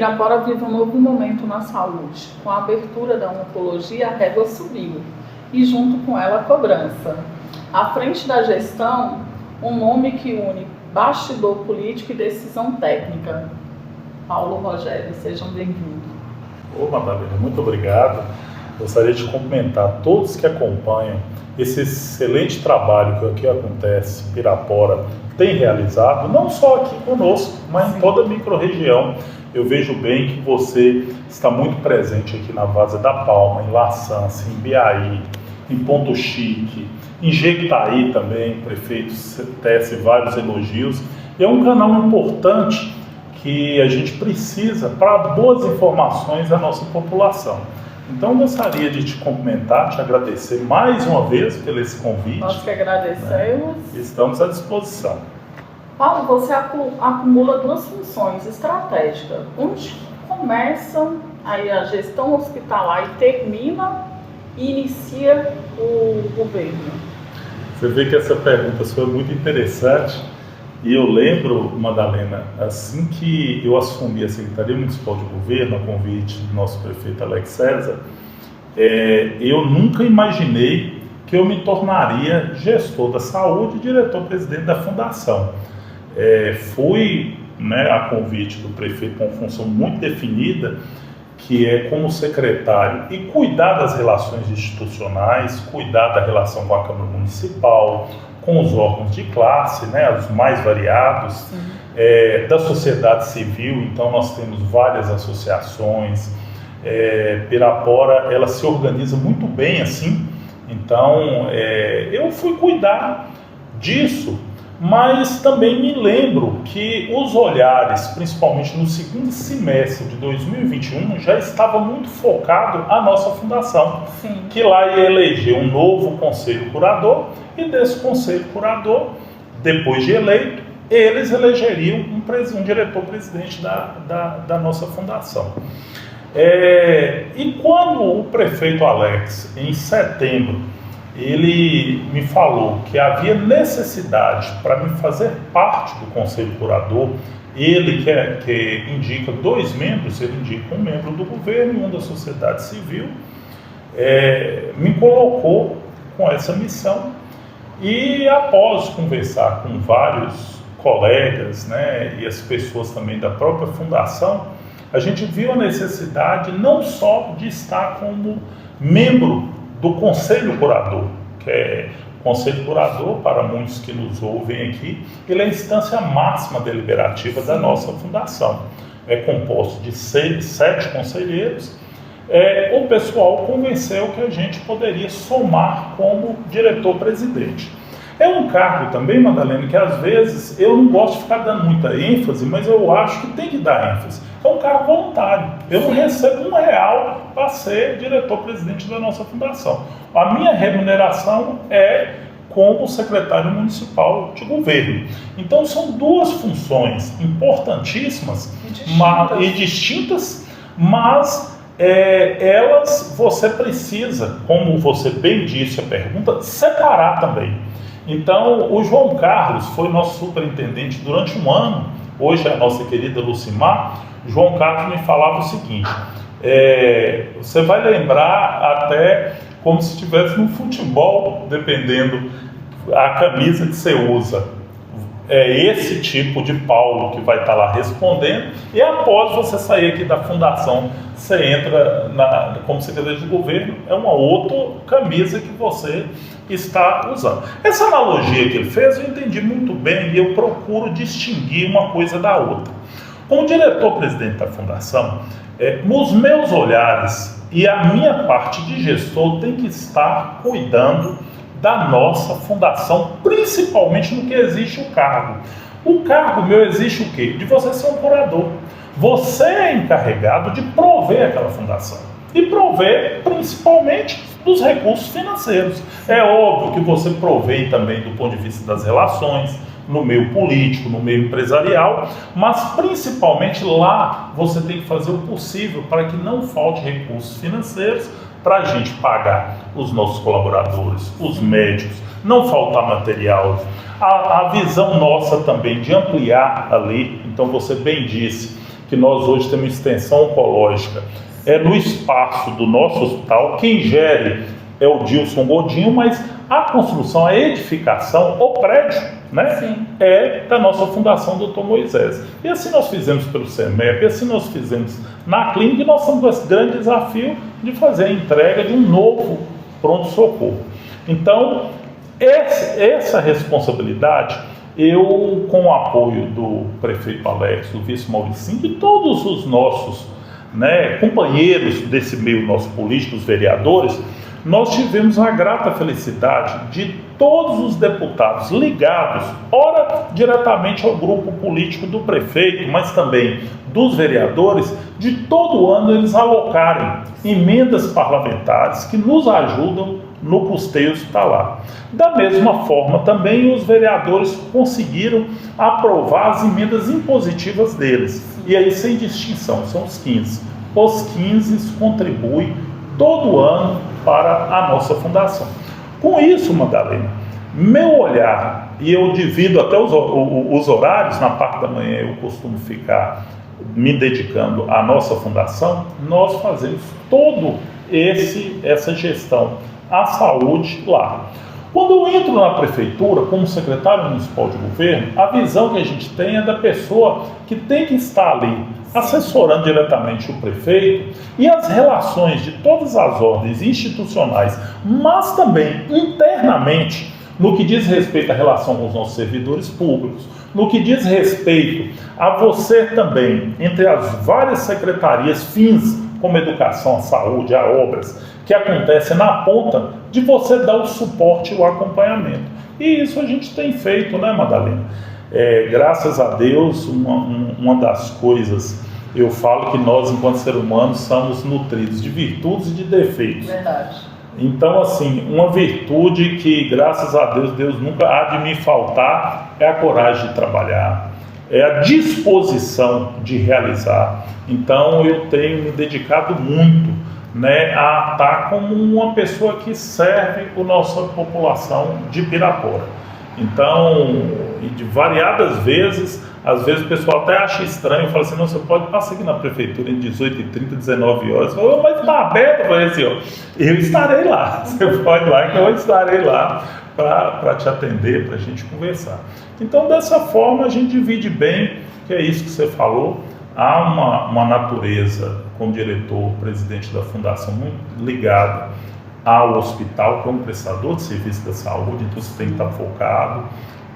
Pirapora vive um novo momento na saúde. Com a abertura da oncologia, a régua subiu e junto com ela a cobrança. À frente da gestão, um nome que une bastidor político e decisão técnica. Paulo Rogério, sejam bem-vindos. Ô, Madalena, muito obrigado. Gostaria de cumprimentar todos que acompanham esse excelente trabalho que aqui acontece, Pirapora tem realizado, não só aqui conosco, mas em toda a microrregião. Eu vejo bem que você está muito presente aqui na Várzea da Palma, em Laçança, em Biaí, em Ponto Chique, em Jequitaí também, o prefeito tece vários elogios. E é um canal importante que a gente precisa para boas informações à nossa população. Então, gostaria de te cumprimentar, te agradecer mais uma vez pelo esse convite. Nós que agradecemos. Estamos à disposição. Paulo, você acumula duas funções estratégicas. Onde começa aí a gestão hospitalar e termina e inicia o governo? Você vê que essa pergunta foi muito interessante. E eu lembro, Madalena, assim que eu assumi a Secretaria Municipal de Governo, a convite do nosso prefeito Alex César, eu nunca imaginei que eu me tornaria gestor da saúde e diretor-presidente da fundação. Fui, a convite do prefeito com uma função muito definida, que é como secretário e cuidar das relações institucionais, cuidar da relação com a Câmara Municipal, com os órgãos de classe, os mais variados, da sociedade civil. Então nós temos várias associações. Pirapora, ela se organiza muito bem assim. Então eu fui cuidar disso, mas também me lembro que os olhares, principalmente no segundo semestre de 2021, já estava muito focado a nossa fundação. Sim. Que lá ia eleger um novo conselho curador, e desse conselho curador, depois de eleito, eles elegeriam um diretor-presidente da nossa fundação. E quando o prefeito Alex, em setembro, ele me falou que havia necessidade para me fazer parte do conselho curador, ele que indica 2 membros, ele indica um membro do governo e um da sociedade civil, me colocou com essa missão. E após conversar com vários colegas, e as pessoas também da própria fundação, a gente viu a necessidade não só de estar como membro do Conselho Curador, que é o Conselho Curador, para muitos que nos ouvem aqui, ele é a instância máxima deliberativa da nossa fundação. É composto de 7 conselheiros. O pessoal convenceu que a gente poderia somar como diretor-presidente. É um cargo também, Madalena, que às vezes eu não gosto de ficar dando muita ênfase, mas eu acho que tem que dar ênfase. É um cargo voluntário. Eu não recebo R$1 para ser diretor-presidente da nossa fundação. A minha remuneração é como secretário municipal de governo. Então são 2 funções importantíssimas e distintas, mas elas você precisa, como você bem disse a pergunta, separar também. Então, o João Carlos foi nosso superintendente durante um ano. Hoje é a nossa querida Lucimar. João Carlos me falava o seguinte: você vai lembrar até como se estivesse no futebol, dependendo a camisa que você usa. É esse tipo de Paulo que vai estar lá respondendo, e após você sair aqui da fundação, você entra como secretário de governo, é uma outra camisa que você está usando. Essa analogia que ele fez, eu entendi muito bem e eu procuro distinguir uma coisa da outra. Como diretor-presidente da fundação, nos meus olhares e a minha parte de gestor tem que estar cuidando da nossa fundação, principalmente no que existe o cargo. O cargo meu existe o quê? De você ser um curador. Você é encarregado de prover aquela fundação. E prover principalmente dos recursos financeiros. É óbvio que você provém também do ponto de vista das relações, no meio político, no meio empresarial, mas principalmente lá você tem que fazer o possível para que não falte recursos financeiros para a gente pagar os nossos colaboradores, os médicos, não faltar material. A visão nossa também de ampliar ali, então você bem disse que nós hoje temos extensão oncológica, é no espaço do nosso hospital. Quem gere é o Dilson Godinho, mas a construção, a edificação, o prédio, né, Sim. é da nossa Fundação Dr. Moisés. E assim nós fizemos pelo CEMEP, assim nós fizemos na clínica, e nós estamos com esse grande desafio de fazer a entrega de um novo pronto-socorro. Então, essa responsabilidade, eu, com o apoio do prefeito Alex, do vice Mauricinho, de todos os nossos, né, companheiros desse meio nosso político, os vereadores, nós tivemos a grata felicidade de todos os deputados ligados, ora diretamente ao grupo político do prefeito, mas também dos vereadores, de todo ano eles alocarem emendas parlamentares que nos ajudam no custeio hospitalar. Da mesma forma, também os vereadores conseguiram aprovar as emendas impositivas deles, e aí sem distinção, são os 15. Os 15 contribuem todo ano para a nossa fundação. Com isso, Madalena, meu olhar, e eu divido até os horários, na parte da manhã eu costumo ficar me dedicando à nossa fundação, nós fazemos todo essa gestão à saúde lá. Quando eu entro na prefeitura, como secretário municipal de governo, a visão que a gente tem é da pessoa que tem que estar ali, assessorando diretamente o prefeito, e as relações de todas as ordens institucionais, mas também internamente, no que diz respeito à relação com os nossos servidores públicos, no que diz respeito a você também, entre as várias secretarias fins, como educação, saúde, a obras, que acontecem na ponta, de você dar o suporte e o acompanhamento. E isso a gente tem feito, né, Madalena? Graças a Deus, uma das coisas, eu falo que nós, enquanto seres humanos, somos nutridos de virtudes e de defeitos. Verdade. Então, assim, uma virtude que, graças a Deus, Deus nunca há de me faltar, é a coragem de trabalhar, é a disposição de realizar. Então, eu tenho me dedicado muito, né, a estar como uma pessoa que serve a nossa população de Pirapora. Então, e de variadas vezes, às vezes o pessoal até acha estranho, fala assim, não, você pode passar aqui na prefeitura em 18h30, 19 horas. Eu falo, mas está aberto? Eu falei assim, ó, eu estarei lá, você pode ir lá que eu estarei lá para te atender, para a gente conversar. Então, dessa forma, a gente divide bem, que é isso que você falou. Há uma natureza, como diretor, presidente da fundação, muito ligada ao hospital, que é um prestador de serviço da saúde, então você tem que estar focado,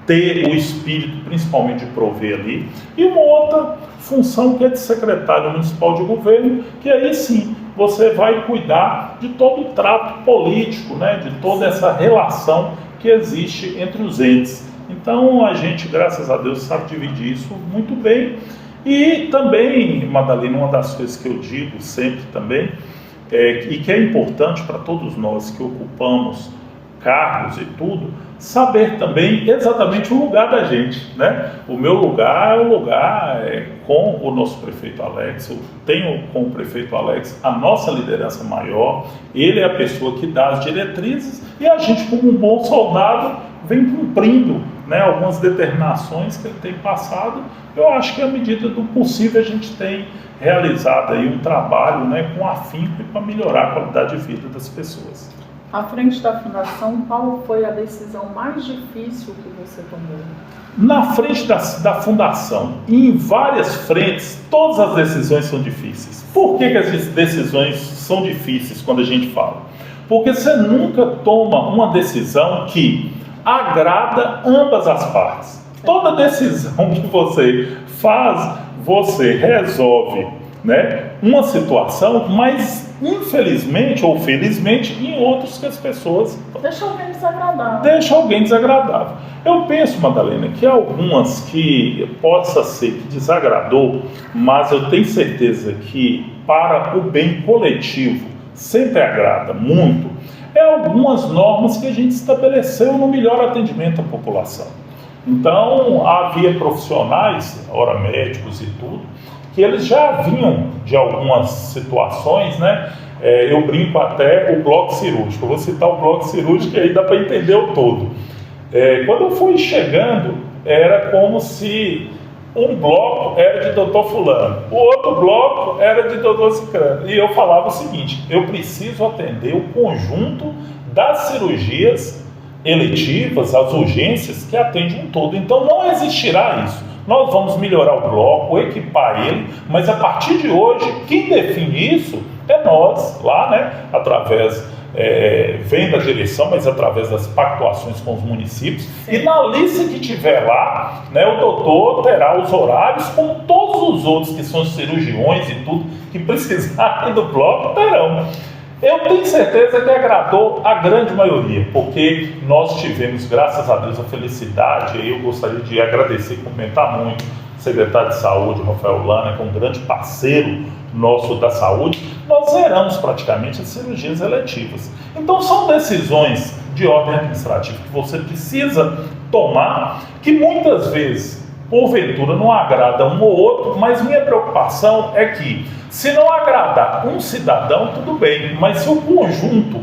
ter o espírito principalmente de prover ali, e uma outra função que é de secretário municipal de governo, que aí sim você vai cuidar de todo o trato político, né, de toda essa relação que existe entre os entes. Então a gente, graças a Deus, sabe dividir isso muito bem. E também, Madalena, uma das coisas que eu digo sempre também, e que é importante para todos nós que ocupamos cargos e tudo, saber também exatamente o lugar da gente, né? O meu lugar é o lugar com o nosso prefeito Alex. Eu tenho com o prefeito Alex a nossa liderança maior, ele é a pessoa que dá as diretrizes, e a gente, como um bom soldado, vem cumprindo, né, algumas determinações que ele tem passado. Eu acho que à medida do possível a gente tem realizado aí um trabalho, né, com afinco e para melhorar a qualidade de vida das pessoas. À frente da fundação, qual foi a decisão mais difícil que você tomou? Na frente da fundação, em várias frentes, todas as decisões são difíceis. Por que as decisões são difíceis quando a gente fala? Porque você nunca toma uma decisão que agrada ambas as partes. Toda decisão que você faz, você resolve, né, uma situação, mas infelizmente ou felizmente em outros que as pessoas deixa alguém desagradável. Deixa alguém desagradável. Eu penso, Madalena, que algumas que possa ser que desagradou, mas eu tenho certeza que para o bem coletivo sempre agrada muito, algumas normas que a gente estabeleceu no melhor atendimento à população. Então, havia profissionais, ora médicos e tudo, que eles já vinham de algumas situações, né? Eu brinco até o bloco cirúrgico. Eu vou citar o bloco cirúrgico e aí dá para entender o todo. Quando eu fui chegando, era como se um bloco era de doutor fulano, o outro bloco era de doutor ciclano. E eu falava o seguinte: eu preciso atender o conjunto das cirurgias eletivas, as urgências que atendem um todo. Então não existirá isso. Nós vamos melhorar o bloco, equipar ele, mas a partir de hoje, quem define isso é nós, lá, né, através, vem da direção, mas através das pactuações com os municípios. Sim. E na lista que tiver lá, né, o doutor terá os horários, como todos os outros que são cirurgiões e tudo, que precisarem do bloco, terão. Eu tenho certeza que agradou a grande maioria, porque nós tivemos, graças a Deus, a felicidade, e eu gostaria de agradecer e comentar muito o secretário de Saúde, Rafael Lana, que é um grande parceiro nosso da saúde. Nós zeramos praticamente as cirurgias eletivas. Então são decisões de ordem administrativa que você precisa tomar, que muitas vezes, porventura, não agrada um ou outro, mas minha preocupação é que, se não agradar um cidadão, tudo bem, mas se o conjunto,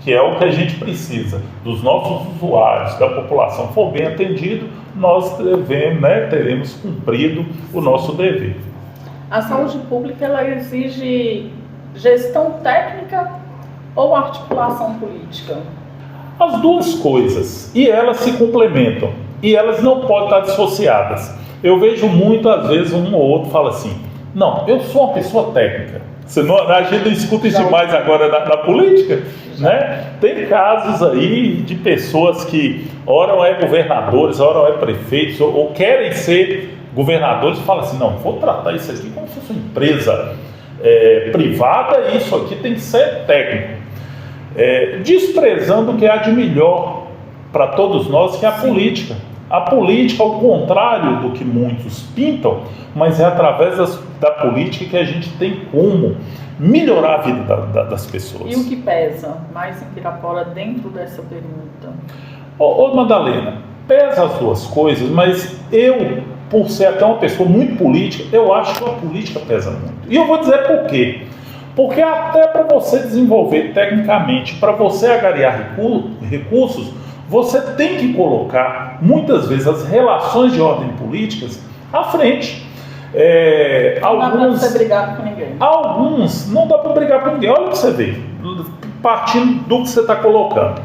que é o que a gente precisa, dos nossos usuários, da população, for bem atendido, nós devemos, né, teremos cumprido o nosso dever. A saúde pública, ela exige gestão técnica ou articulação política? As duas coisas, e elas se complementam, e elas não podem estar dissociadas. Eu vejo muitas vezes um ou outro fala assim: não, eu sou uma pessoa técnica. A gente não escuta isso demais agora na política, né? Tem casos aí de pessoas que ora é governadores, ora é prefeitos, ou querem ser governadores, e falam assim: não, vou tratar isso aqui como se fosse uma empresa privada, e isso aqui tem que ser técnico. Desprezando o que há de melhor para todos nós, que é a política. A política, ao contrário do que muitos pintam, mas é através da política que a gente tem como melhorar a vida das pessoas. E o que pesa mais em Pirapora dentro dessa pergunta? Ô Madalena, pesa as duas coisas, mas eu, por ser até uma pessoa muito política, eu acho que a política pesa muito. E eu vou dizer por quê. Porque até para você desenvolver tecnicamente, para você agariar recursos, você tem que colocar, muitas vezes, as relações de ordem políticas à frente. Não dá para você brigar com ninguém. Alguns não dá para brigar com ninguém. Olha o que você vê, partindo do que você está colocando.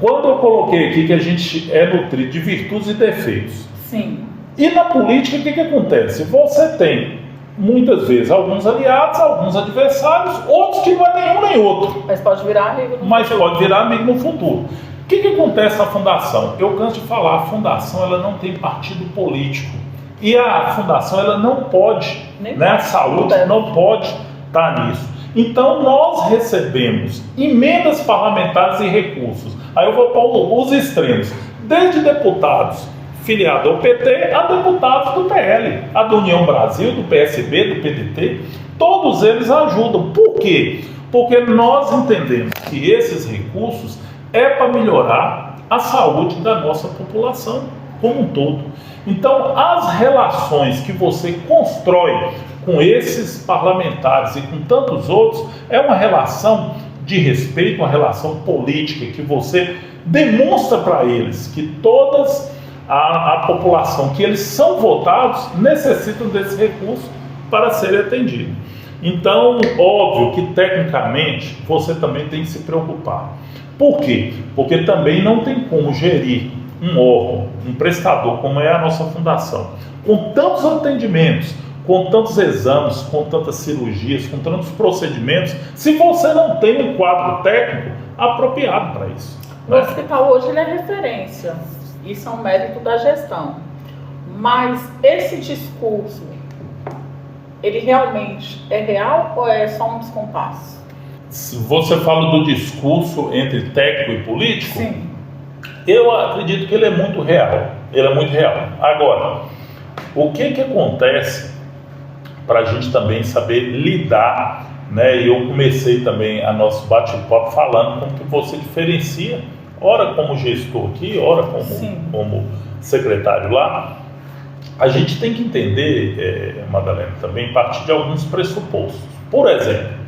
Quando eu coloquei aqui que a gente é nutrido de virtudes e defeitos. Sim. E na política, o que acontece? Você tem, muitas vezes, alguns aliados, alguns adversários, outros que não é nenhum nem outro. Mas pode virar amigo no futuro. O que acontece na fundação? Eu canso de falar, a fundação ela não tem partido político. E a fundação ela não pode, a saúde não pode estar nisso. Então nós recebemos emendas parlamentares e recursos. Aí eu vou para os extremos, desde deputados filiados ao PT a deputados do PL, a do União Brasil, do PSB, do PDT, todos eles ajudam. Por quê? Porque nós entendemos que esses recursos é para melhorar a saúde da nossa população como um todo. Então, as relações que você constrói com esses parlamentares e com tantos outros é uma relação de respeito, uma relação política que você demonstra para eles que todas a população, que eles são votados, necessitam desse recurso para serem atendidos. Então, óbvio que tecnicamente você também tem que se preocupar. Por quê? Porque também não tem como gerir um órgão, um prestador como é a nossa fundação, com tantos atendimentos, com tantos exames, com tantas cirurgias, com tantos procedimentos, se você não tem um quadro técnico apropriado para isso. O hospital hoje ele é referência, isso é um mérito da gestão, mas esse discurso, ele realmente é real ou é só um descompasso? Você fala do discurso entre técnico e político? Sim. Eu acredito que ele é muito real. Ele é muito real. Agora, o que acontece para a gente também saber lidar, né? E eu comecei também a nosso bate-papo falando como que você diferencia, ora como gestor aqui, ora como secretário lá. A gente tem que entender, Madalena, também partir de alguns pressupostos. Por exemplo,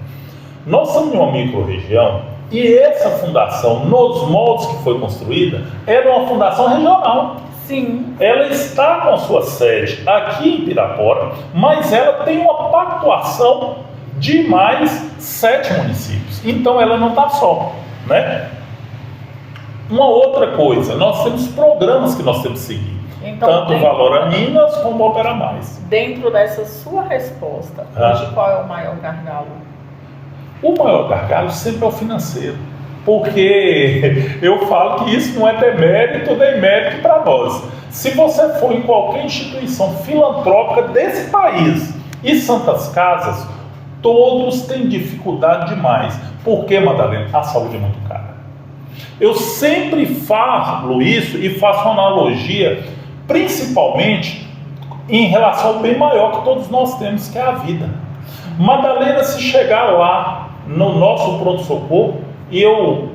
nós estamos em uma micro-região e essa fundação, nos moldes que foi construída, era uma fundação regional. Sim. Ela está com a sua sede aqui em Pirapora, mas ela tem uma pactuação de mais 7 municípios. Então ela não está só, né? Uma outra coisa, nós temos programas que nós temos que seguir. Então, tanto Valora Minas como Opera Mais. Dentro dessa sua resposta, hoje qual é o maior gargalo? O maior gargalo sempre é o financeiro. Porque eu falo que isso não é demérito nem mérito para nós. Se você for em qualquer instituição filantrópica desse país e Santas Casas, todos têm dificuldade demais. Por quê, Madalena? A saúde é muito cara. Eu sempre falo isso e faço uma analogia, principalmente em relação ao bem maior que todos nós temos, que é a vida. Madalena, se chegar lá no nosso pronto-socorro, e eu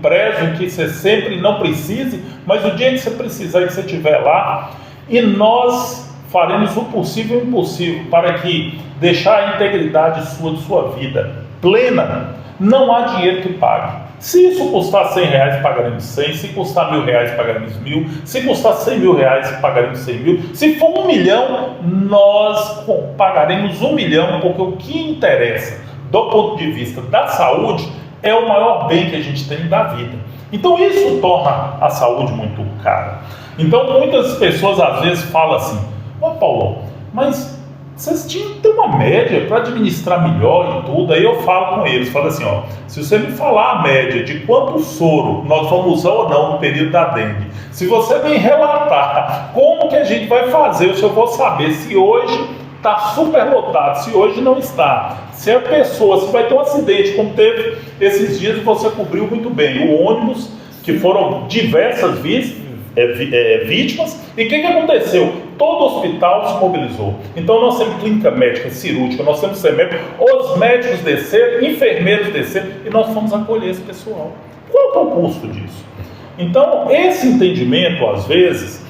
prezo que você sempre não precise, mas o dia que você precisar e que você estiver lá, e nós faremos o possível e o impossível para que deixar a integridade sua de sua vida plena, não há dinheiro que pague. Se isso custar R$100, pagaremos 100. Se custar R$1.000, pagaremos 1.000. Se custar R$100.000, pagaremos 100.000. Se for 1 milhão, nós pagaremos 1 milhão, porque o que interessa do ponto de vista da saúde é o maior bem que a gente tem da vida. Então isso torna a saúde muito cara. Então muitas pessoas às vezes falam assim: ó Paulo, mas vocês tinham que ter uma média para administrar melhor e tudo. Aí eu falo com eles, falo assim, ó, se você me falar a média de quanto soro nós vamos usar ou não no período da dengue, se você me relatar como que a gente vai fazer, eu vou saber se hoje está superlotado, se hoje não está, se a pessoa, se vai ter um acidente, como teve esses dias, você cobriu muito bem, o ônibus, que foram diversas vítimas, e o que aconteceu? Todo o hospital se mobilizou. Então nós temos clínica médica, cirúrgica, nós temos CEMEP, os médicos desceram, enfermeiros desceram, e nós fomos acolher esse pessoal. Qual é o custo disso? Então esse entendimento, às vezes,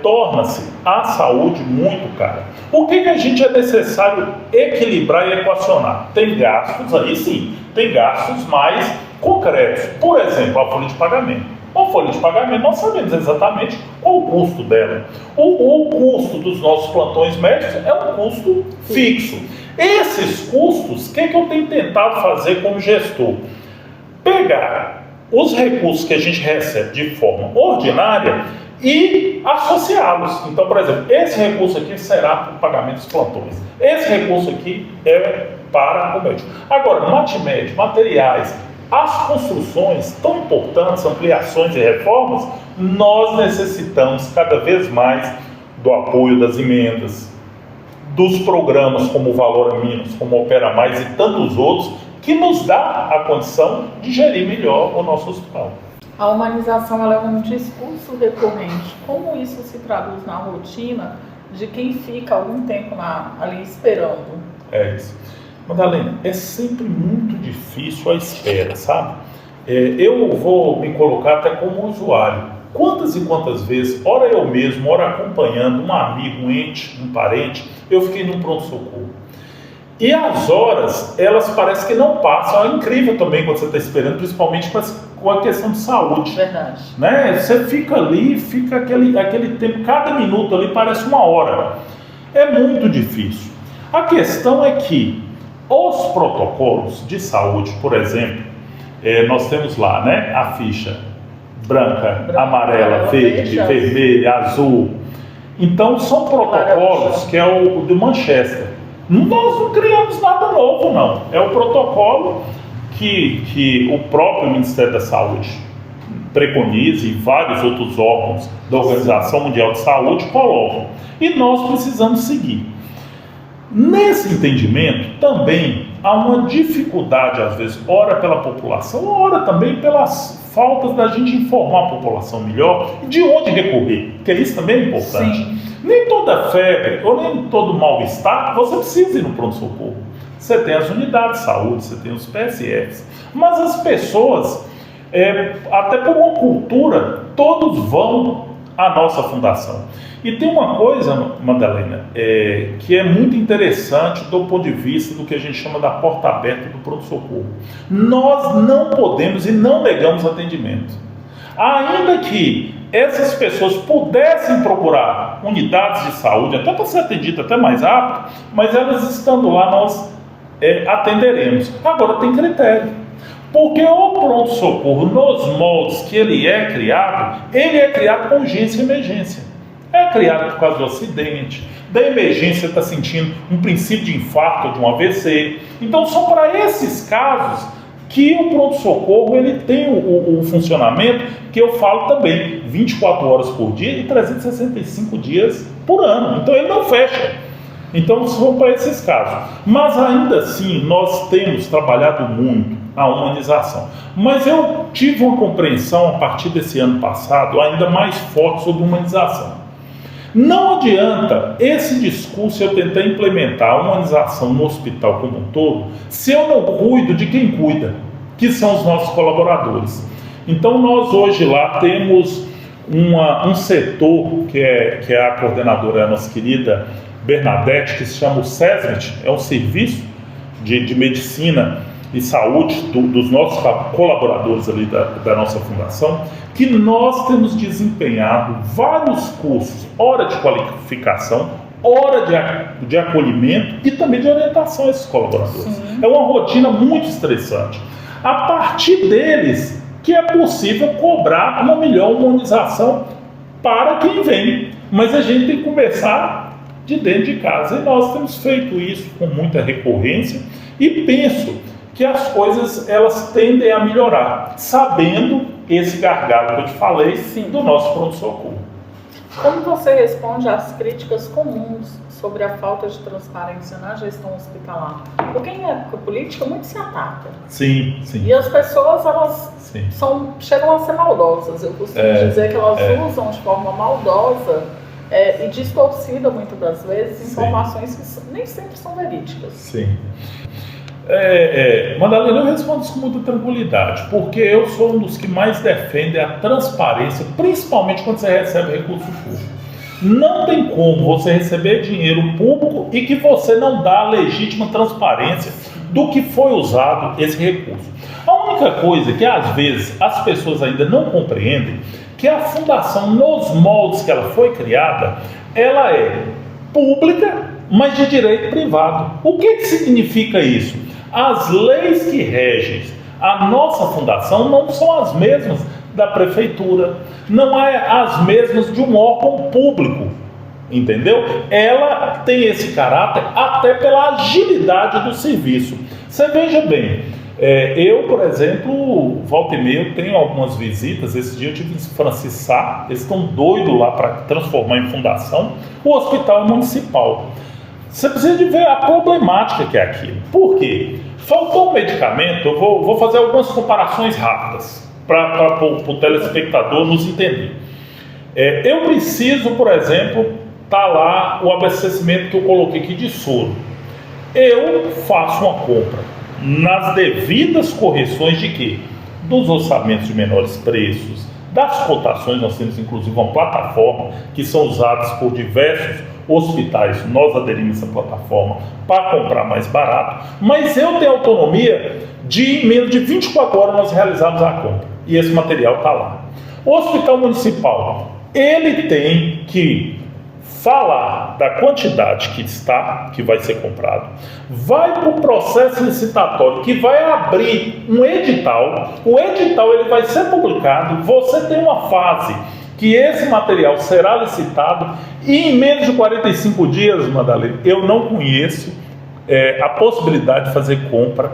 torna-se a saúde muito cara. O que a gente é necessário equilibrar e equacionar? Tem gastos, aí sim, tem gastos mais concretos. Por exemplo, a folha de pagamento. A folha de pagamento, nós sabemos exatamente qual o custo dela. O custo dos nossos plantões médicos é um custo fixo. Esses custos, o que eu tenho tentado fazer como gestor? Pegar os recursos que a gente recebe de forma ordinária e associá-los. Então, por exemplo, esse recurso aqui será para o pagamento dos plantões. Esse recurso aqui é para o médico. Agora, MatMed, materiais, as construções tão importantes, ampliações e reformas, nós necessitamos cada vez mais do apoio das emendas, dos programas como o Valora Minas, como Opera Mais e tantos outros, que nos dá a condição de gerir melhor o nosso hospital. A humanização ela é um discurso recorrente. Como isso se traduz na rotina de quem fica algum tempo ali esperando? É isso. Madalena, é sempre muito difícil a espera, sabe? Eu vou me colocar até como usuário. Quantas e quantas vezes, ora eu mesmo, ora acompanhando um amigo, um ente, um parente, eu fiquei no pronto-socorro. E as horas, elas parecem que não passam. É incrível também quando você está esperando, principalmente com a questão de saúde. Verdade. Né? Você fica ali, fica aquele tempo, cada minuto ali parece uma hora. É muito difícil. A questão é que os protocolos de saúde, por exemplo, nós temos lá, né, a ficha branca, amarela, verde, vermelha, azul. Então são protocolos que é o do Manchester. Nós não criamos nada novo, não. É o protocolo que o próprio Ministério da Saúde preconiza e vários outros órgãos da Organização Mundial de Saúde colocam. E nós precisamos seguir. Nesse entendimento, também há uma dificuldade, às vezes, ora pela população, ora também pelas faltas da gente informar a população melhor de onde recorrer, porque isso também é importante. Sim. Nem toda febre ou nem todo mal-estar você precisa ir no pronto-socorro. Você tem as unidades de saúde, você tem os PSFs, mas as pessoas, até por uma cultura, todos vão à nossa fundação. E tem uma coisa, Madalena, que é muito interessante do ponto de vista do que a gente chama da porta aberta do pronto-socorro. Nós não podemos e não negamos atendimento. Ainda que essas pessoas pudessem procurar unidades de saúde, até para ser atendido até mais rápido, mas elas estando lá, nós atenderemos. Agora tem critério, porque o pronto-socorro, nos moldes que ele é criado com urgência e emergência. É criado por causa do acidente, da emergência está sentindo um princípio de infarto ou de um AVC. Então são para esses casos que o pronto-socorro ele tem o funcionamento que eu falo também, 24 horas por dia e 365 dias por ano. Então ele não fecha. Então são para esses casos. Mas ainda assim nós temos trabalhado muito a humanização. Mas eu tive uma compreensão a partir desse ano passado ainda mais forte sobre humanização. Não adianta esse discurso eu tentar implementar a humanização no hospital como um todo se eu não cuido de quem cuida, que são os nossos colaboradores. Então nós hoje lá temos um setor que é a coordenadora, a nossa querida Bernadette, que se chama o SESMET, é um serviço de medicina e saúde dos nossos colaboradores ali da nossa fundação, que nós temos desempenhado vários cursos, hora de qualificação, hora de acolhimento e também de orientação a esses colaboradores. Sim. É uma rotina muito estressante. A partir deles que é possível cobrar uma melhor humanização para quem vem. Mas a gente tem que começar de dentro de casa. E nós temos feito isso com muita recorrência e penso que as coisas elas tendem a melhorar, sabendo esse gargalo que eu te falei. Sim. Do nosso pronto-socorro. Como você responde às críticas comuns sobre a falta de transparência na gestão hospitalar? Porque em época política muito se ataca. Sim, sim. E as pessoas elas chegam a ser maldosas. Eu costumo dizer que elas usam de forma maldosa e distorcida muitas das vezes informações que nem sempre são verídicas. Sim. Madalena, eu respondo isso com muita tranquilidade, porque eu sou um dos que mais defende a transparência, principalmente quando você recebe recurso público. Não tem como você receber dinheiro público e que você não dá a legítima transparência do que foi usado esse recurso. A única coisa que às vezes as pessoas ainda não compreendem, que a fundação, nos moldes que ela foi criada, ela é pública, mas de direito privado. O que significa isso? As leis que regem a nossa fundação não são as mesmas da prefeitura, não é as mesmas de um órgão público, entendeu? Ela tem esse caráter até pela agilidade do serviço. Você veja bem, eu, por exemplo, volta e meia, eu tenho algumas visitas. Esse dia eu tive em Francis Sá, eles estão doidos lá para transformar em fundação. O hospital é municipal. Você precisa de ver a problemática que é aquilo. Por quê? Faltou um medicamento, eu vou fazer algumas comparações rápidas para o telespectador nos entender. Eu preciso, por exemplo, tá lá o abastecimento que eu coloquei aqui de soro. Eu faço uma compra nas devidas correções de quê? Dos orçamentos de menores preços, das cotações. Nós temos inclusive uma plataforma que são usadas por diversos hospitais. Nós aderimos a essa plataforma para comprar mais barato, mas eu tenho autonomia de, em menos de 24 horas, nós realizamos a compra e esse material está lá. O hospital municipal, ele tem que falar da quantidade que vai ser comprado, vai para o processo licitatório, que vai abrir um edital. O edital ele vai ser publicado, você tem uma fase que esse material será licitado e em menos de 45 dias, Madalena, eu não conheço a possibilidade de fazer compra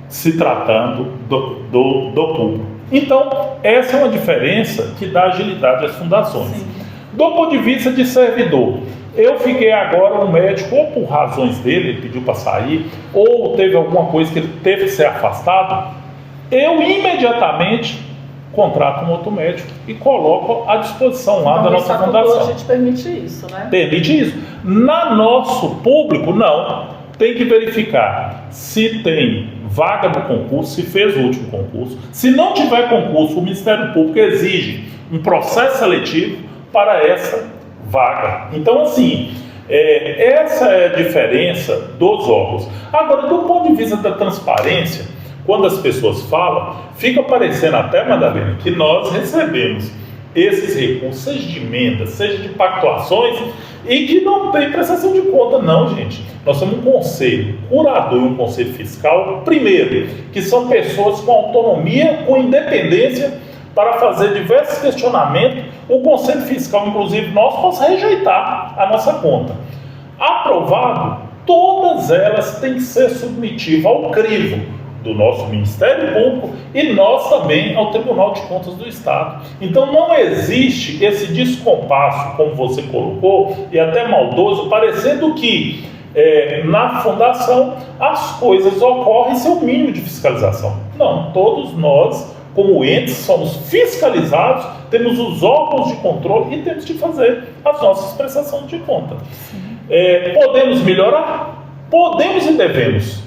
se tratando do público. Então, essa é uma diferença que dá agilidade às fundações. Sim. Do ponto de vista de servidor, eu fiquei agora um médico, ou por razões dele, ele pediu para sair, ou teve alguma coisa que ele teve que ser afastado, eu imediatamente contrato um outro médico e coloco à disposição lá da nossa fundação. A gente permite isso, né? Permite isso. Na nosso público, não. Tem que verificar se tem vaga no concurso, se fez o último concurso. Se não tiver concurso, o Ministério Público exige um processo seletivo para essa vaga. Então, assim, essa é a diferença dos órgãos. Agora, do ponto de vista da transparência, quando as pessoas falam, fica parecendo até, Madalena, que nós recebemos esses recursos, seja de emendas, seja de pactuações, e que não tem prestação de conta, não, gente. Nós temos um conselho curador e um conselho fiscal, primeiro, que são pessoas com autonomia, com independência, para fazer diversos questionamentos. O conselho fiscal, inclusive, nós possa rejeitar a nossa conta. Aprovado, todas elas têm que ser submetidas ao crivo do nosso Ministério Público e nós também ao Tribunal de Contas do Estado. Então não existe esse descompasso, como você colocou, e até maldoso, parecendo que na fundação as coisas ocorrem sem o mínimo de fiscalização. Não, todos nós, como entes, somos fiscalizados, temos os órgãos de controle e temos de fazer as nossas prestações de conta. Podemos melhorar? Podemos e devemos.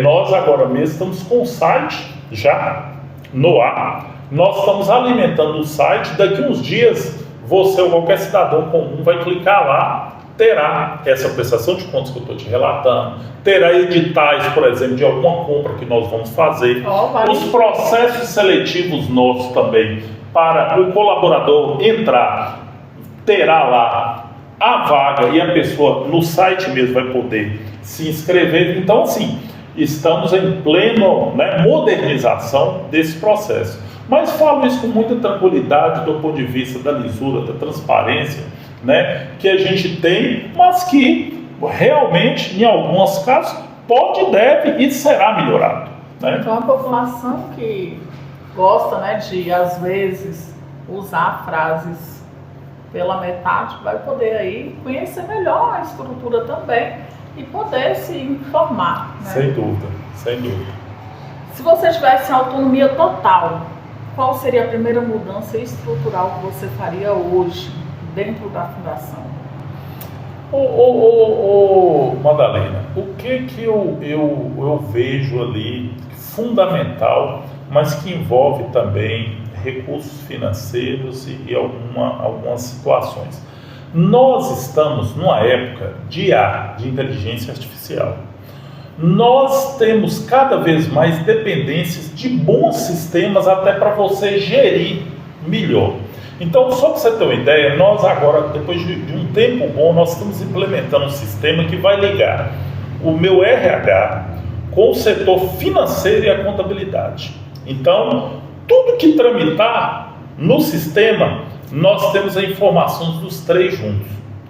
Nós agora mesmo estamos com o site já no ar. Nós estamos alimentando o site. Daqui uns dias, você ou qualquer cidadão comum vai clicar lá, terá essa prestação de contas que eu estou te relatando, terá editais, por exemplo, de alguma compra que nós vamos fazer, os processos seletivos nossos também, para o colaborador entrar, terá lá a vaga e a pessoa no site mesmo vai poder se inscrever. Então, assim, estamos em pleno modernização desse processo. Mas falo isso com muita tranquilidade do ponto de vista da lisura, da transparência, que a gente tem, mas que realmente, em alguns casos, pode, deve e será melhorado. Então, a população que gosta de, às vezes, usar frases pela metade, vai poder aí conhecer melhor a estrutura também e poder se informar. Sem dúvida, sem dúvida. Se você tivesse autonomia total, qual seria a primeira mudança estrutural que você faria hoje dentro da fundação? Madalena, o que eu vejo ali fundamental, mas que envolve também recursos financeiros e algumas situações. Nós estamos numa época de IA, de inteligência artificial. Nós temos cada vez mais dependências de bons sistemas até para você gerir melhor. Então, só para você ter uma ideia, nós agora, depois de um tempo bom, nós estamos implementando um sistema que vai ligar o meu RH com o setor financeiro e a contabilidade. Então, tudo que tramitar no sistema, nós temos a informação dos três juntos.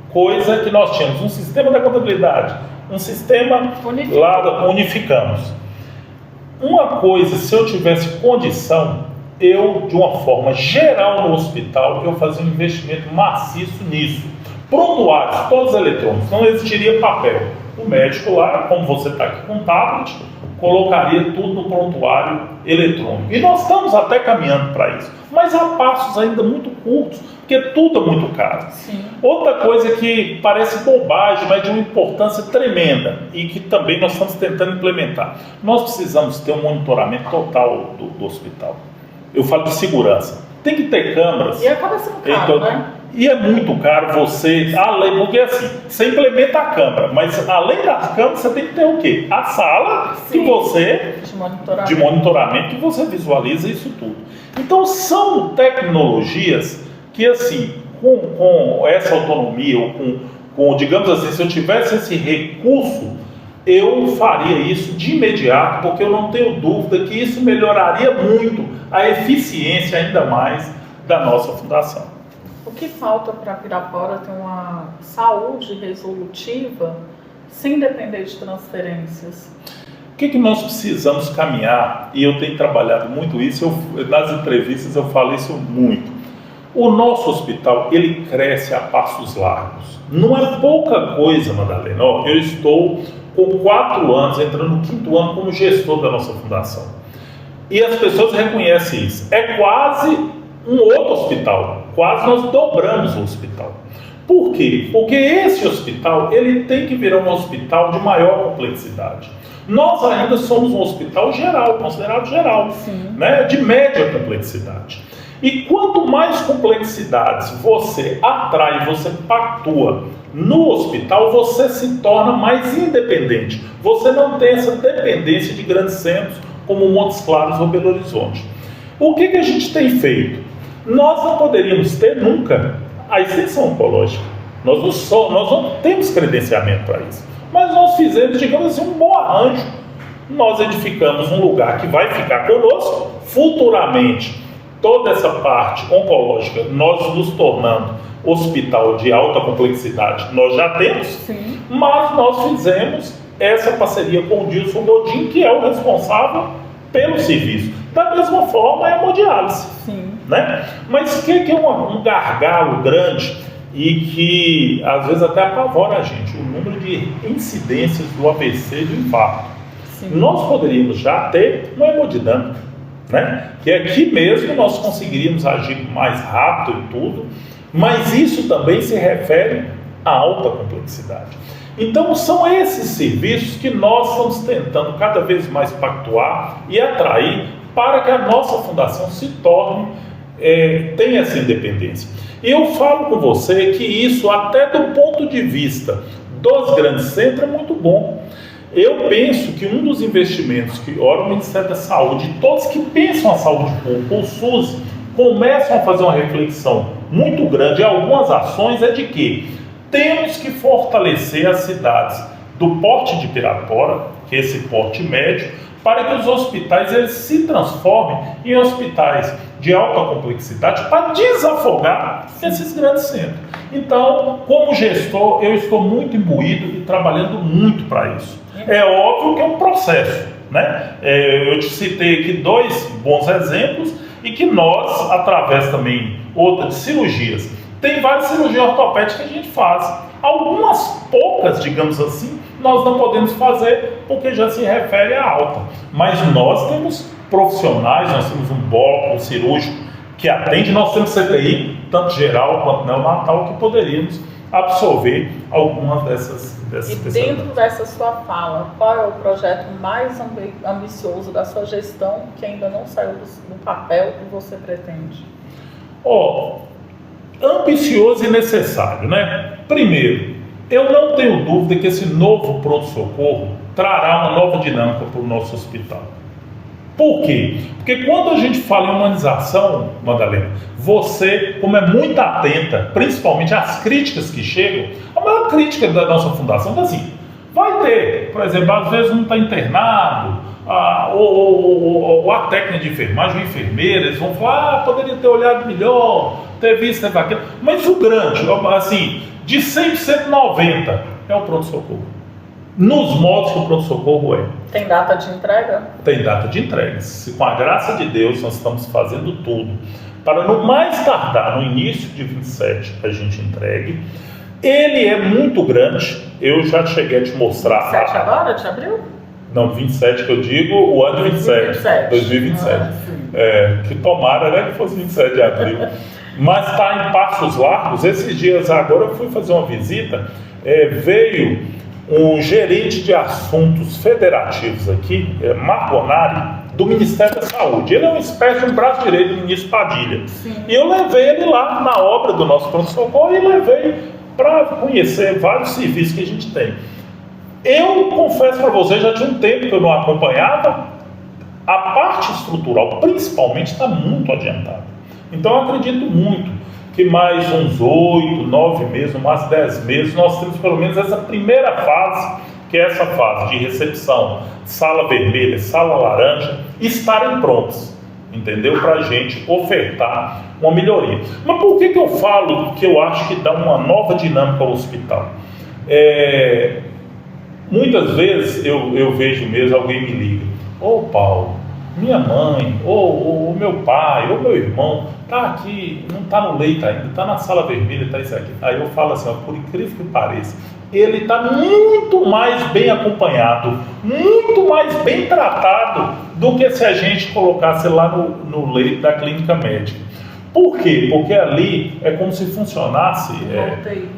Coisa que nós tínhamos um sistema da contabilidade, um sistema lá, unificamos. Uma coisa, se eu tivesse condição, eu, de uma forma geral no hospital, eu fazia um investimento maciço nisso. Prontuários, todos eletrônicos, não existiria papel. O médico lá, como você está aqui com o tablet, colocaria tudo no prontuário eletrônico. E nós estamos até caminhando para isso, mas há passos ainda muito curtos, porque tudo é muito caro. Sim. Outra coisa que parece bobagem, mas de uma importância tremenda e que também nós estamos tentando implementar. Nós precisamos ter um monitoramento total do hospital. Eu falo de segurança. Tem que ter câmeras. E acaba sendo caro, E é muito caro você, além, porque assim, você implementa a câmera, mas além das câmeras você tem que ter o quê? A sala que você, de monitoramento, que você visualiza isso tudo. Então são tecnologias que assim, com essa autonomia, ou digamos assim, se eu tivesse esse recurso, eu faria isso de imediato, porque eu não tenho dúvida que isso melhoraria muito a eficiência ainda mais da nossa fundação. O que falta para Pirapora ter uma saúde resolutiva sem depender de transferências? O que nós precisamos caminhar, e eu tenho trabalhado muito isso, nas entrevistas eu falo isso muito. O nosso hospital, ele cresce a passos largos. Não é pouca coisa, Madalena. Eu estou com 4 anos, entrando no 5º ano como gestor da nossa fundação. E as pessoas reconhecem isso. É quase um outro hospital. Quase nós dobramos o hospital. Por quê? Porque esse hospital, ele tem que virar um hospital de maior complexidade. Nós ainda somos um hospital geral, considerado geral, de média complexidade. E quanto mais complexidades você atrai, você pactua no hospital, você se torna mais independente. Você não tem essa dependência de grandes centros como Montes Claros ou Belo Horizonte. O que a gente tem feito? Nós não poderíamos ter nunca a extensão oncológica. Nós não temos credenciamento para isso. Mas nós fizemos, digamos assim, um bom arranjo. Nós edificamos um lugar que vai ficar conosco. Futuramente, toda essa parte oncológica, nós nos tornando hospital de alta complexidade, nós já temos. Sim. Mas nós fizemos essa parceria com o Dilson Godin, que é o responsável pelo serviço. Da mesma forma, é a hemodiálise. Sim. Né? Mas o que é um gargalo grande e que às vezes até apavora a gente? O número de incidências do AVC e do infarto. Sim. Nós poderíamos já ter uma hemodinâmica, né? Que aqui mesmo nós conseguiríamos agir mais rápido e tudo, mas isso também se refere à alta complexidade. Então são esses serviços que nós estamos tentando cada vez mais pactuar e atrair para que a nossa fundação se torne, tenha essa independência. E eu falo com você que isso, até do ponto de vista dos grandes centros, é muito bom. Eu penso que um dos investimentos que ora o Ministério da Saúde, todos que pensam a saúde pública, o SUS, começam a fazer uma reflexão muito grande, algumas ações, é de que temos que fortalecer as cidades do porte de Pirapora, que é esse porte médio, para que os hospitais eles se transformem em hospitais de alta complexidade para desafogar esses grandes centros. Então, como gestor, eu estou muito imbuído e trabalhando muito para isso. É óbvio que é um processo, né? Eu te citei aqui 2 bons exemplos e que nós, através também outras cirurgias, tem várias cirurgias ortopédicas que a gente faz. Algumas poucas, digamos assim, nós não podemos fazer porque já se refere à alta. Mas nós temos profissionais, nós temos um bloco cirúrgico que atende, nós temos CTI, tanto geral quanto neonatal, que poderíamos absorver algumas dessas especialidades. E dentro dessa sua fala, qual é o projeto mais ambicioso da sua gestão que ainda não saiu do papel e você pretende? Ambicioso e necessário, né? Primeiro, eu não tenho dúvida que esse novo pronto-socorro trará uma nova dinâmica para o nosso hospital. Por quê? Porque quando a gente fala em humanização, Madalena, você, como é muito atenta, principalmente às críticas que chegam, a maior crítica da nossa fundação é assim, vai ter, por exemplo, às vezes não está internado, ou a técnica de enfermagem, ou enfermeira, eles vão falar, poderia ter olhado melhor, ter visto, ter aquilo, mas o grande, assim, de 100 a 190 é o pronto-socorro. Nos modos que o pronto-socorro é. Tem data de entrega? Tem data de entrega. Se com a graça de Deus nós estamos fazendo tudo para no mais tardar, no início de 27, a gente entregue. Ele é muito grande, eu já cheguei a te mostrar. 27 agora, de abril? Não, 27 que eu digo, o ano 27. 2027. Que tomara, né, que fosse 27 de abril. Mas está em passos largos. Esses dias agora eu fui fazer uma visita, veio um gerente de assuntos federativos aqui, Marconari, do Ministério da Saúde. Ele é uma espécie de um braço direito do ministro Padilha. Sim. E eu levei ele lá na obra do nosso pronto-socorro e levei para conhecer vários serviços que a gente tem. Eu confesso para você, já tinha um tempo que eu não acompanhava, a parte estrutural, principalmente, está muito adiantada. Então eu acredito muito que mais uns 8, 9 meses, mais 10 meses, nós temos pelo menos essa primeira fase, que é essa fase de recepção, sala vermelha, sala laranja, estarem prontos, entendeu? Para a gente ofertar uma melhoria. Mas por que eu falo que eu acho que dá uma nova dinâmica ao hospital? Muitas vezes eu vejo mesmo, alguém me liga, Paulo, minha mãe, ou meu pai, ou meu irmão, está aqui, não está no leito ainda, está na sala vermelha, está isso aqui. Aí eu falo assim, por incrível que pareça, ele está muito mais bem acompanhado, muito mais bem tratado do que se a gente colocasse lá no leito da clínica médica. Por quê? Porque ali é como se funcionasse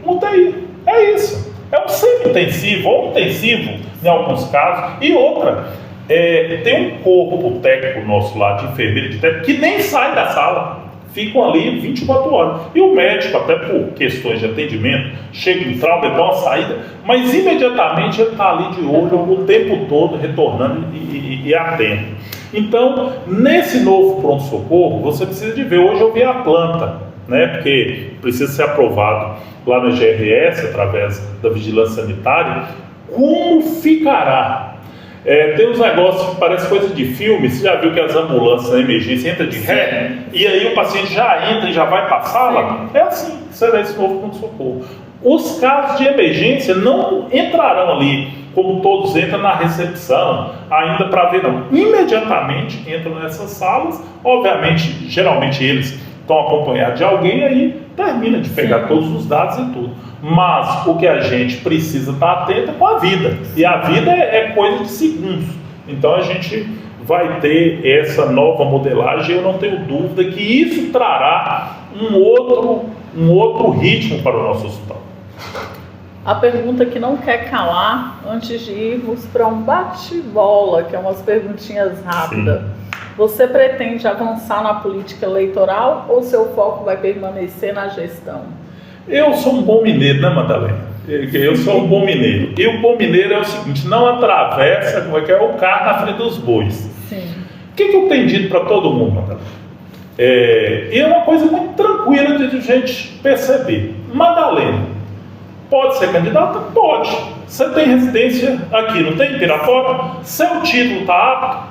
um UTI. É isso. É um semi-intensivo ou intensivo em alguns casos. E outra, tem um corpo técnico nosso lá de enfermeira de técnico que nem sai da sala. Ficam ali 24 horas. E o médico, até por questões de atendimento, chega em trauma, ele dá uma saída, mas imediatamente ele está ali de olho o tempo todo, retornando e atento. Então, nesse novo pronto-socorro, você precisa de ver. Hoje eu vi a planta, né, porque precisa ser aprovado lá na GRS, através da vigilância sanitária, como ficará. Tem uns negócios que parece coisa de filme. Você já viu que as ambulâncias na emergência entram de ré, e aí o paciente já entra e já vai para a sala? É assim que será esse novo pronto-socorro. Os casos de emergência não entrarão ali, como todos entram na recepção, ainda para ver, não. Imediatamente entram nessas salas, obviamente, geralmente eles estão acompanhados de alguém, aí termina de pegar todos os dados e tudo. Mas o que a gente precisa estar atento é com a vida, e a vida é coisa de segundos. Então a gente vai ter essa nova modelagem, eu não tenho dúvida que isso trará um outro ritmo para o nosso hospital. A pergunta que não quer calar, antes de irmos para um bate-bola, que é umas perguntinhas rápidas. Sim. Você pretende avançar na política eleitoral ou seu foco vai permanecer na gestão? Eu sou um bom mineiro, né, Madalena? Eu sou um bom mineiro. E o bom mineiro é o seguinte, não atravessa, como é que é, o carro na frente dos bois. Sim. O que eu tenho dito para todo mundo, Madalena? E é uma coisa muito tranquila de a gente perceber. Madalena, pode ser candidata? Pode. Você tem residência aqui, não tem? Em Pirapora? Seu título está apto?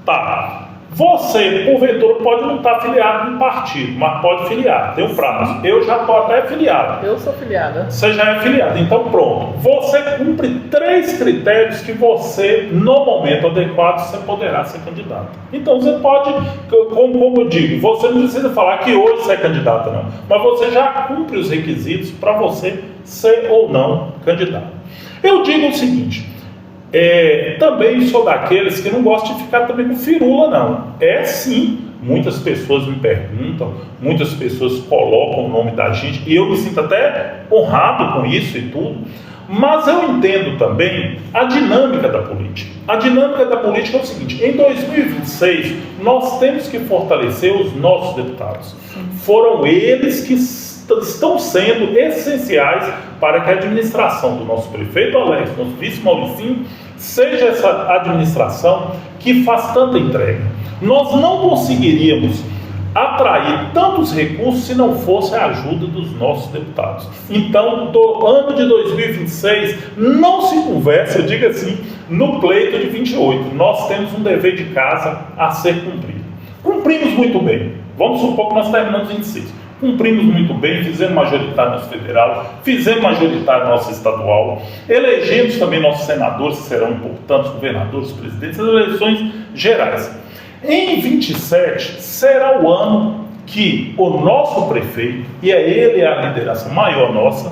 Tá. Você, porventura, pode não estar afiliado em partido, mas pode filiar, tem um prazo. Eu já estou até afiliado. Eu sou afiliada. Você já é afiliado, então pronto. Você cumpre 3 critérios que você, no momento adequado, você poderá ser candidato. Então você pode, como eu digo, você não precisa falar que hoje você é candidata, não. Mas você já cumpre os requisitos para você ser ou não candidato. Eu digo o seguinte... também sou daqueles que não gostam de ficar também com firula, não. Sim, muitas pessoas me perguntam, muitas pessoas colocam o nome da gente, e eu me sinto até honrado com isso e tudo, mas eu entendo também a dinâmica da política. A dinâmica da política é o seguinte, em 2026 nós temos que fortalecer os nossos deputados. Foram eles que estão sendo essenciais para que a administração do nosso prefeito Alex, nosso vice Mauricinho, seja essa administração que faz tanta entrega. Nós não conseguiríamos atrair tantos recursos se não fosse a ajuda dos nossos deputados. Então, do ano de 2026, não se conversa, eu digo assim, no pleito de 28. Nós temos um dever de casa a ser cumprido. Cumprimos muito bem. Vamos supor que nós terminamos em 26. Cumprimos muito bem, fizemos majoritário nosso federal, fizemos majoritário nosso estadual, elegemos também nossos senadores, que serão importantes, governadores, presidentes, as eleições gerais. Em 27 será o ano que o nosso prefeito, e ele é a liderança maior nossa,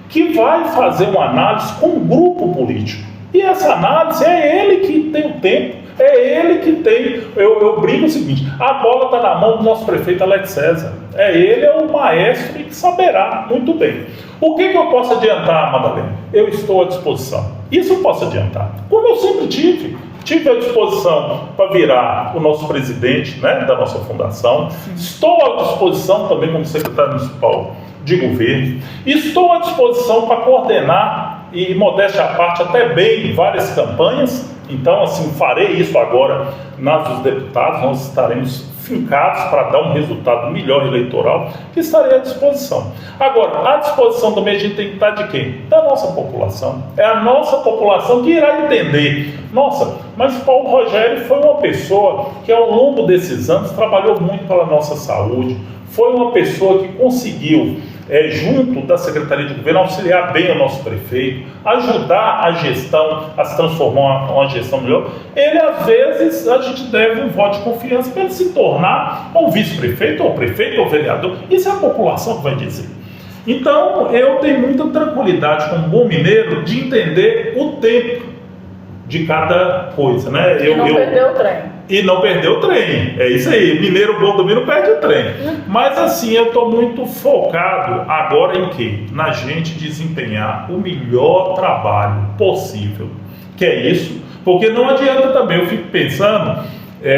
que vai fazer uma análise com um grupo político. E essa análise é ele que tem o tempo, é ele que tem, eu brinco o seguinte, a bola está na mão do nosso prefeito Alex César. Ele é o maestro e que saberá muito bem. O que eu posso adiantar, Madalena? Eu estou à disposição. Isso eu posso adiantar. Como eu sempre tive à disposição para virar o nosso presidente, né, da nossa fundação. Estou à disposição também como secretário municipal de governo. Estou à disposição para coordenar, e modéstia à parte, até bem várias campanhas. Então, assim, farei isso agora nas dos deputados. Nós estaremos fincados para dar um resultado melhor eleitoral, que estarei à disposição. Agora, à disposição também a gente tem que estar de quem? Da nossa população. É a nossa população que irá entender. Nossa, mas Paulo Rogério foi uma pessoa que ao longo desses anos trabalhou muito pela nossa saúde, foi uma pessoa que conseguiu, junto da Secretaria de Governo, auxiliar bem o nosso prefeito, ajudar a gestão a se transformar em uma gestão melhor. Ele, às vezes, a gente deve um voto de confiança para ele se tornar ou vice-prefeito, ou prefeito, ou vereador. Isso é a população que vai dizer. Então, eu tenho muita tranquilidade como bom mineiro de entender o tempo de cada coisa, né? E não perdeu o trem. E não perdeu o trem, é isso aí, mineiro bom também não perde o trem. Mas assim, eu estou muito focado agora em quê? Na gente desempenhar o melhor trabalho possível, que é isso, porque não adianta também, eu fico pensando,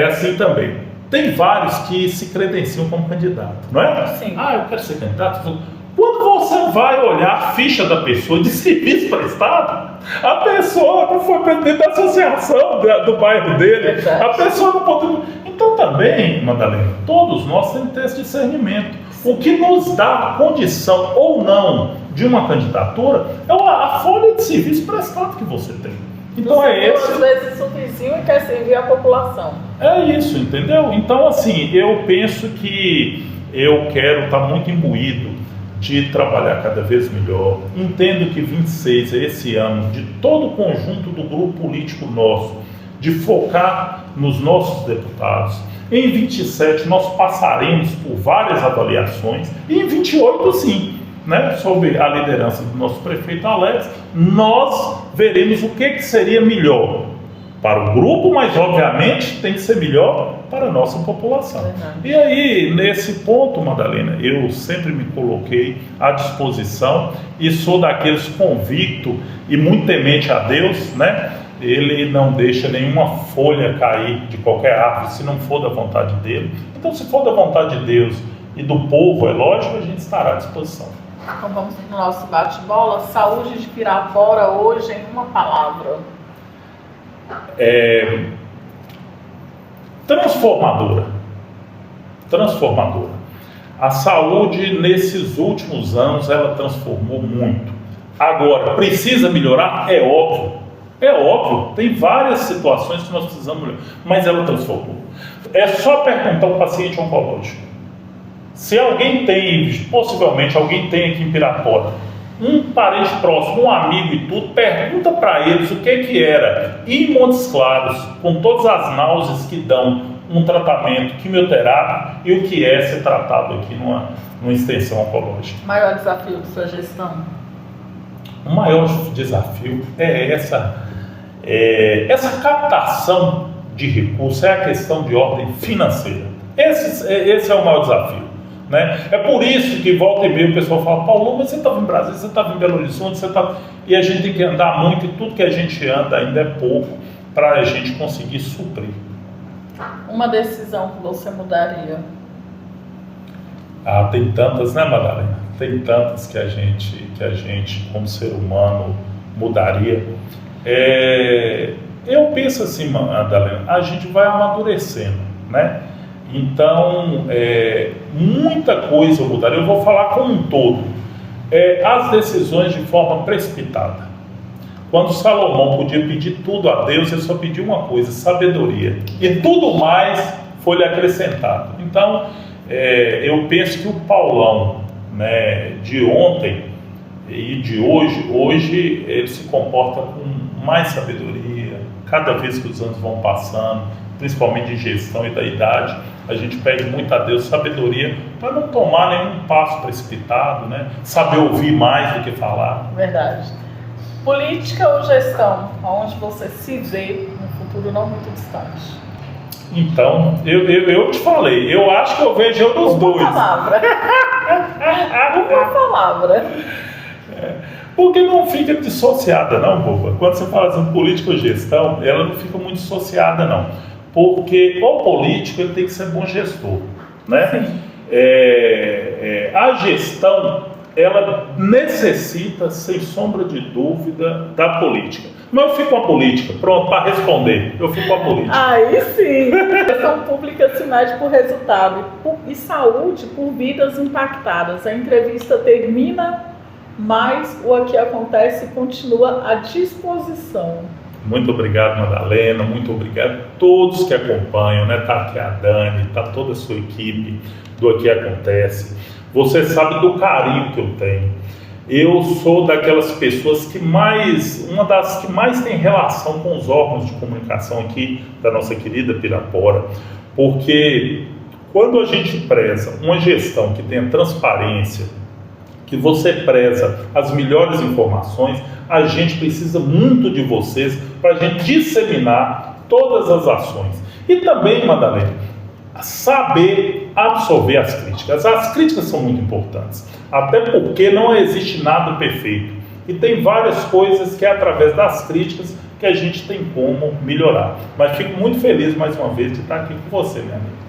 assim também, tem vários que se credenciam como candidato, não é? Sim. Eu quero ser candidato. Quando você vai olhar a ficha da pessoa de serviço prestado, A pessoa não foi presidente da associação do bairro dele. Verdade. A pessoa não pode... Então também, Madalena, todos nós temos que ter esse discernimento. O que nos dá a condição ou não de uma candidatura é a folha de serviço prestado que você tem. Então é esse. Às vezes o vizinho quer servir a população. É isso, entendeu? Então, assim, eu penso que eu quero estar muito imbuído de trabalhar cada vez melhor. Entendo que 26 é esse ano de todo o conjunto do grupo político nosso, de focar nos nossos deputados. Em 27 nós passaremos por várias avaliações e em 28 sim, né, sob a liderança do nosso prefeito Alex, nós veremos o que seria melhor para o grupo, mas obviamente tem que ser melhor para a nossa população. E aí, nesse ponto, Madalena, eu sempre me coloquei à disposição e sou daqueles convictos e muito temente a Deus, né? Ele não deixa nenhuma folha cair de qualquer árvore se não for da vontade dele. Então, se for da vontade de Deus e do povo, é lógico, a gente estará à disposição. Então vamos para o nosso bate-bola. Saúde de Pirapora hoje em uma palavra. Transformadora. A saúde nesses últimos anos ela transformou muito. Agora, precisa melhorar? É óbvio, tem várias situações que nós precisamos melhorar, mas ela transformou. É só perguntar ao paciente oncológico. Se alguém tem, possivelmente alguém tem aqui em Pirapora, um parente próximo, um amigo e tudo, pergunta para eles o que era ir em Montes Claros, com todas as náuseas que dão um tratamento quimioterápico e o que é ser tratado aqui numa extensão oncológica. Maior desafio de sua gestão? O maior desafio é essa captação de recursos, é a questão de ordem financeira. Esse é o maior desafio. Né? É por isso que volta e meia o pessoal fala: Paulo, mas você estava em Brasília, você estava em Belo Horizonte, e a gente tem que andar muito, e tudo que a gente anda ainda é pouco para a gente conseguir suprir. Uma decisão que você mudaria? Tem tantas, né, Madalena? Tem tantas que a gente como ser humano mudaria. Eu penso assim, Madalena, a gente vai amadurecendo, né? Então, muita coisa mudaria. Eu vou falar como um todo. As decisões de forma precipitada. Quando Salomão podia pedir tudo a Deus, ele só pediu uma coisa: sabedoria. E tudo mais foi-lhe acrescentado. Então, eu penso que o Paulão, né, de ontem e de hoje ele se comporta com mais sabedoria. Cada vez que os anos vão passando, principalmente de gestão e da idade, a gente pede muito a Deus sabedoria para não tomar nenhum passo precipitado, né? Saber ouvir mais do que falar. Verdade. Política ou gestão? Onde você se vê no futuro não muito distante? Então, eu te falei, eu acho que eu vejo eu nos dois. Uma palavra. Porque não fica dissociada não, boba. Quando você fala assim, política ou gestão, ela não fica muito dissociada não. Porque o político ele tem que ser bom gestor, né? A gestão, ela necessita, sem sombra de dúvida, da política. Mas eu fico com a política, pronto, para responder, eu fico com a política. Aí sim, a gestão pública se mede por resultado e saúde por vidas impactadas. A entrevista termina, mas o que acontece continua à disposição. Muito obrigado, Madalena, muito obrigado a todos que acompanham, né? Tá aqui a Dani, tá toda a sua equipe do Aqui Acontece. Você sabe do carinho que eu tenho. Eu sou daquelas pessoas uma das que mais tem relação com os órgãos de comunicação aqui da nossa querida Pirapora, porque quando a gente preza uma gestão que tenha transparência, que você preza as melhores informações, a gente precisa muito de vocês para a gente disseminar todas as ações. E também, Madalena, saber absorver as críticas. As críticas são muito importantes, até porque não existe nada perfeito. E tem várias coisas que é através das críticas que a gente tem como melhorar. Mas fico muito feliz mais uma vez de estar aqui com você, minha amiga.